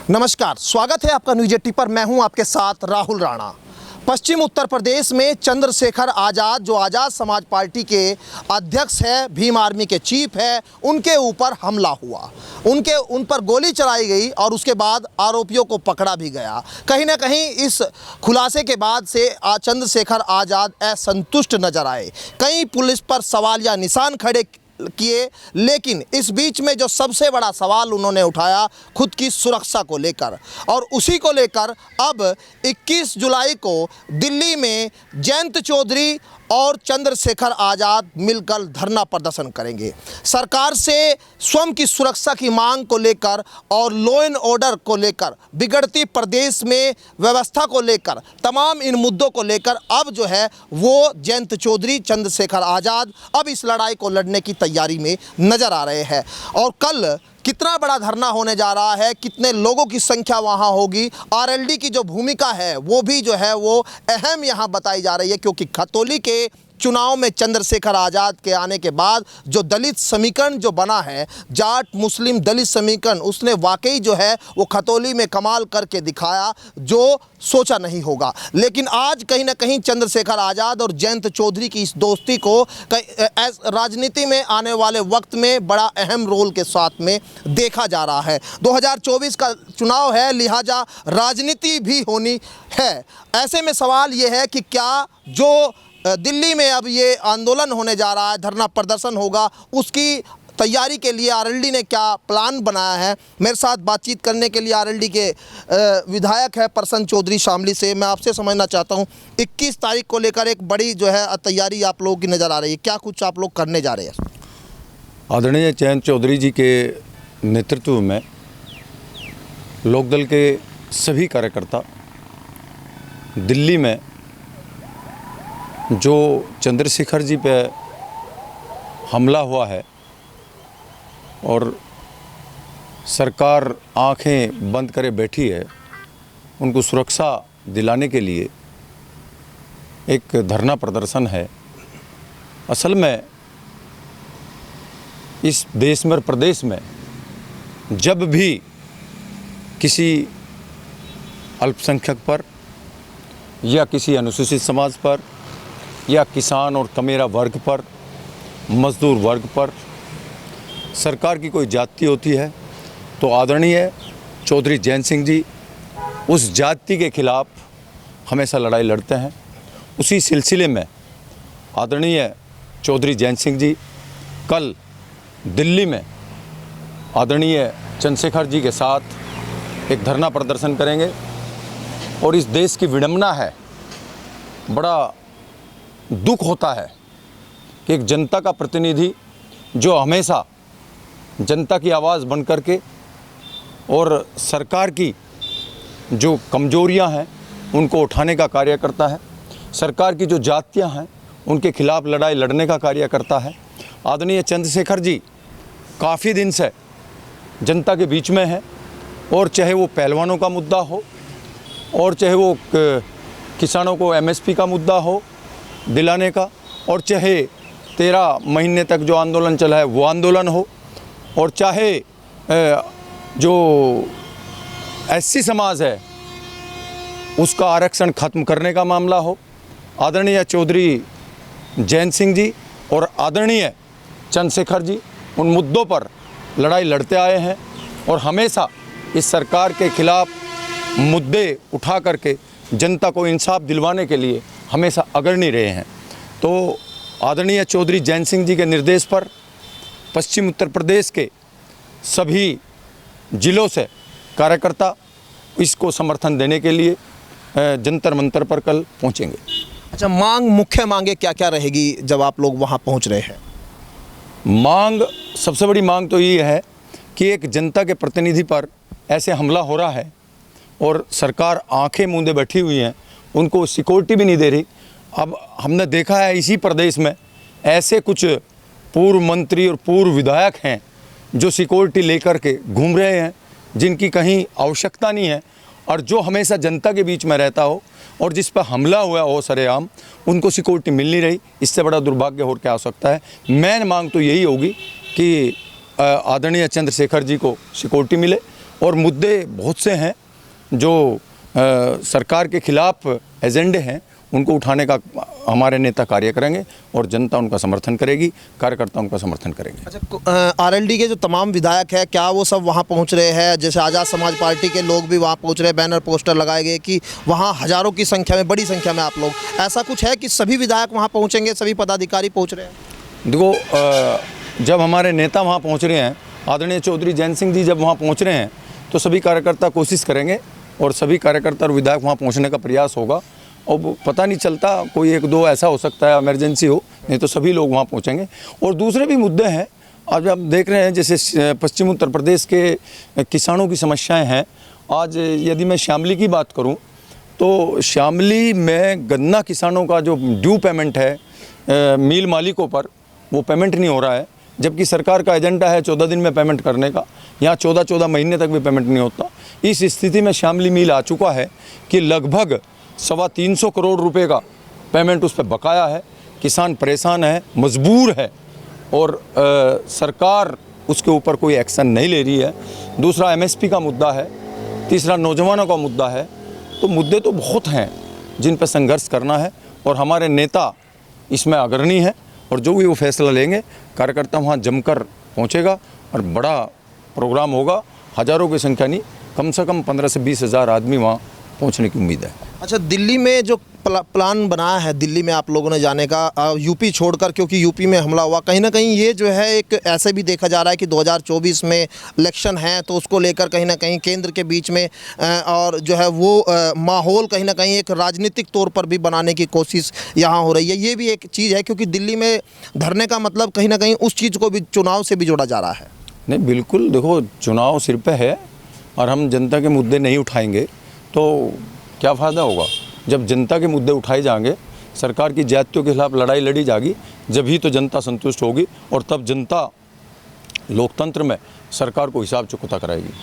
नमस्कार, स्वागत है आपका न्यूज 80 पर। मैं हूं आपके साथ राहुल राणा। पश्चिम उत्तर प्रदेश में चंद्रशेखर आज़ाद, जो आज़ाद समाज पार्टी के अध्यक्ष है, भीम आर्मी के चीफ है, उनके ऊपर हमला हुआ। उन पर गोली चलाई गई और उसके बाद आरोपियों को पकड़ा भी गया। कहीं ना कहीं इस खुलासे के बाद से चंद्रशेखर आज़ाद असंतुष्ट नजर आए। कई पुलिस पर सवाल या निशान खड़े किए, लेकिन इस बीच में जो सबसे बड़ा सवाल उन्होंने उठाया खुद की सुरक्षा को लेकर, और उसी को लेकर अब 21 जुलाई को दिल्ली में जयंत चौधरी और चंद्रशेखर आज़ाद मिलकर धरना प्रदर्शन करेंगे। सरकार से स्वयं की सुरक्षा की मांग को लेकर और लॉ एंड ऑर्डर को लेकर, बिगड़ती प्रदेश में व्यवस्था को लेकर, तमाम इन मुद्दों को लेकर अब जो है वो जयंत चौधरी, चंद्रशेखर आज़ाद अब इस लड़ाई को लड़ने की तैयारी में नज़र आ रहे हैं। और कल कितना बड़ा धरना होने जा रहा है, कितने लोगों की संख्या वहां होगी, आरएलडी की जो भूमिका है वो भी जो है वो अहम यहां बताई जा रही है, क्योंकि खतौली के चुनाव में चंद्रशेखर आज़ाद के आने के बाद जो दलित समीकरण जो बना है, जाट मुस्लिम दलित समीकरण, उसने वाकई जो है वो खतौली में कमाल करके दिखाया, जो सोचा नहीं होगा। लेकिन आज कहीं ना कहीं चंद्रशेखर आज़ाद और जयंत चौधरी की इस दोस्ती को राजनीति में आने वाले वक्त में बड़ा अहम रोल के साथ में देखा जा रहा है। 2024 का चुनाव है, लिहाजा राजनीति भी होनी है। ऐसे में सवाल ये है कि क्या जो दिल्ली में अब ये आंदोलन होने जा रहा है, धरना प्रदर्शन होगा, उसकी तैयारी के लिए आरएलडी ने क्या प्लान बनाया है। मेरे साथ बातचीत करने के लिए आरएलडी के विधायक है प्रसन्न चौधरी शामली से। मैं आपसे समझना चाहता हूँ, 21 तारीख को लेकर एक बड़ी जो है तैयारी आप लोगों की नज़र आ रही है, क्या कुछ आप लोग करने जा रहे हैं? आदरणीय जयंत चौधरी जी के नेतृत्व में लोकदल के सभी कार्यकर्ता दिल्ली में जो चंद्रशेखर जी पे हमला हुआ है और सरकार आंखें बंद करे बैठी है, उनको सुरक्षा दिलाने के लिए एक धरना प्रदर्शन है। असल में इस देश में और प्रदेश में जब भी किसी अल्पसंख्यक पर या किसी अनुसूचित समाज पर या किसान और कमेरा वर्ग पर, मजदूर वर्ग पर सरकार की कोई जाति होती है तो आदरणीय चौधरी जयंत सिंह जी उस जाति के खिलाफ हमेशा लड़ाई लड़ते हैं। उसी सिलसिले में आदरणीय चौधरी जयंत सिंह जी कल दिल्ली में आदरणीय चंद्रशेखर जी के साथ एक धरना प्रदर्शन करेंगे। और इस देश की विडंबना है, बड़ा दुख होता है कि एक जनता का प्रतिनिधि जो हमेशा जनता की आवाज़ बन कर के और सरकार की जो कमजोरियां हैं उनको उठाने का कार्य करता है, सरकार की जो जातियां हैं उनके खिलाफ लड़ाई लड़ने का कार्य करता है। आदरणीय चंद्रशेखर जी काफ़ी दिन से जनता के बीच में है, और चाहे वो पहलवानों का मुद्दा हो और चाहे वो किसानों को एमएसपी का मुद्दा हो दिलाने का, और चाहे 13 महीने तक जो आंदोलन चला है वो आंदोलन हो, और चाहे जो एससी समाज है उसका आरक्षण ख़त्म करने का मामला हो, आदरणीय चौधरी जयंत सिंह जी और आदरणीय चंद्रशेखर जी उन मुद्दों पर लड़ाई लड़ते आए हैं और हमेशा इस सरकार के खिलाफ मुद्दे उठा करके जनता को इंसाफ दिलवाने के लिए हमेशा अग्रणी रहे हैं। तो आदरणीय चौधरी जयंत सिंह जी के निर्देश पर पश्चिम उत्तर प्रदेश के सभी जिलों से कार्यकर्ता इसको समर्थन देने के लिए जंतर मंतर पर कल पहुंचेंगे। अच्छा, मुख्य मांगे क्या क्या रहेगी जब आप लोग वहां पहुंच रहे हैं? सबसे बड़ी मांग तो ये है कि एक जनता के प्रतिनिधि पर ऐसे हमला हो रहा है और सरकार आंखें मूंदे बैठी हुई हैं, उनको सिक्योरिटी भी नहीं दे रही। अब हमने देखा है इसी प्रदेश में ऐसे कुछ पूर्व मंत्री और पूर्व विधायक हैं जो सिक्योरिटी लेकर के घूम रहे हैं, जिनकी कहीं आवश्यकता नहीं है, और जो हमेशा जनता के बीच में रहता हो और जिस पर हमला हुआ हो सरेआम, उनको सिक्योरिटी मिल नहीं रही। इससे बड़ा दुर्भाग्य और क्या हो सकता है। मेन मांग तो यही होगी कि आदरणीय चंद्रशेखर जी को सिक्योरिटी मिले और मुद्दे बहुत से हैं जो सरकार के खिलाफ एजेंडे हैं, उनको उठाने का हमारे नेता कार्य करेंगे और जनता उनका समर्थन करेगी, कार्यकर्ता उनका समर्थन करेंगे। अच्छा, आरएलडी के जो तमाम विधायक हैं, क्या वो सब वहाँ पहुँच रहे हैं? जैसे आज़ाद समाज पार्टी के लोग भी वहाँ पहुँच रहे हैं, बैनर पोस्टर लगाए गए कि वहाँ हज़ारों की संख्या में, बड़ी संख्या में आप लोग, ऐसा कुछ है कि सभी विधायक वहाँ पहुँचेंगे, सभी पदाधिकारी पहुँच रहे हैं? देखो, जब हमारे नेता वहाँ पहुँच रहे हैं, आदरणीय चौधरी जयंत सिंह जी जब वहाँ पहुँच रहे हैं, तो सभी कार्यकर्ता कोशिश करेंगे और सभी कार्यकर्ता और विधायक वहाँ पहुँचने का प्रयास होगा। और पता नहीं चलता, कोई एक दो ऐसा हो सकता है इमरजेंसी हो, नहीं तो सभी लोग वहाँ पहुँचेंगे। और दूसरे भी मुद्दे हैं, आज आप देख रहे हैं जैसे पश्चिम उत्तर प्रदेश के किसानों की समस्याएं हैं। आज यदि मैं शामली की बात करूं तो शामली में गन्ना किसानों का जो ड्यू पेमेंट है मिल मालिकों पर, वो पेमेंट नहीं हो रहा है, जबकि सरकार का एजेंडा है 14 दिन में पेमेंट करने का। यहाँ 14 महीने तक भी पेमेंट नहीं होता। इस स्थिति में शामली मिल आ चुका है कि लगभग 325 करोड़ रुपए का पेमेंट उस पर बकाया है। किसान परेशान है, मजबूर है और सरकार उसके ऊपर कोई एक्शन नहीं ले रही है। दूसरा एमएसपी का मुद्दा है, तीसरा नौजवानों का मुद्दा है। तो मुद्दे तो बहुत हैं जिन पर संघर्ष करना है और हमारे नेता इसमें अग्रणी है और जो भी वो फैसला लेंगे, कार्यकर्ता वहाँ जमकर पहुँचेगा और बड़ा प्रोग्राम होगा। हज़ारों की संख्या नहीं, कम से कम 15 से 20 हज़ार आदमी वहाँ पहुँचने की उम्मीद है। अच्छा, दिल्ली में जो प्लान बनाया है, दिल्ली में आप लोगों ने जाने का, यूपी छोड़कर, क्योंकि यूपी में हमला हुआ, कहीं ना कहीं ये जो है एक ऐसे भी देखा जा रहा है कि 2024 में इलेक्शन है, तो उसको लेकर कहीं ना कहीं केंद्र के बीच में और जो है वो माहौल कहीं ना कहीं एक राजनीतिक तौर पर भी बनाने की कोशिश यहाँ हो रही है। ये भी एक चीज़ है, क्योंकि दिल्ली में धरने का मतलब कहीं ना कहीं उस चीज़ को भी, चुनाव से भी जोड़ा जा रहा है। नहीं, बिल्कुल, देखो चुनाव सिर पे है और हम जनता के मुद्दे नहीं उठाएंगे तो क्या फ़ायदा होगा। जब जनता के मुद्दे उठाए जाएंगे, सरकार की जातियों के खिलाफ लड़ाई लड़ी जाएगी, जब ही तो जनता संतुष्ट होगी और तब जनता लोकतंत्र में सरकार को हिसाब चुकता कराएगी।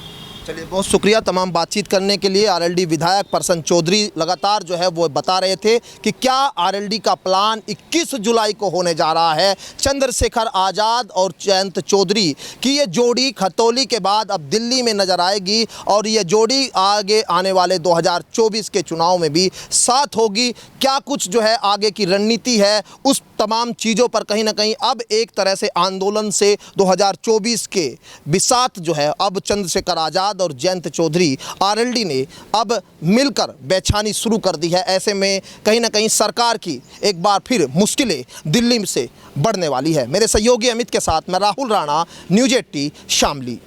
चलिए, बहुत शुक्रिया तमाम बातचीत करने के लिए। आरएलडी विधायक प्रसन्न चौधरी लगातार जो है वो बता रहे थे कि क्या आरएलडी का प्लान 21 जुलाई को होने जा रहा है। चंद्रशेखर आज़ाद और जयंत चौधरी की ये जोड़ी खतौली के बाद अब दिल्ली में नजर आएगी और ये जोड़ी आगे आने वाले 2024 के चुनाव में भी साथ होगी। क्या कुछ जो है आगे की रणनीति है, उस तमाम चीज़ों पर कहीं ना कहीं अब एक तरह से आंदोलन से 2024 के बिसात जो है, अब चंद्रशेखर आज़ाद और जयंत चौधरी आरएलडी ने अब मिलकर बेछानी शुरू कर दी है। ऐसे में कहीं ना कहीं सरकार की एक बार फिर मुश्किलें दिल्ली से बढ़ने वाली है। मेरे सहयोगी अमित के साथ मैं राहुल राणा, न्यूज़ 18 शामली।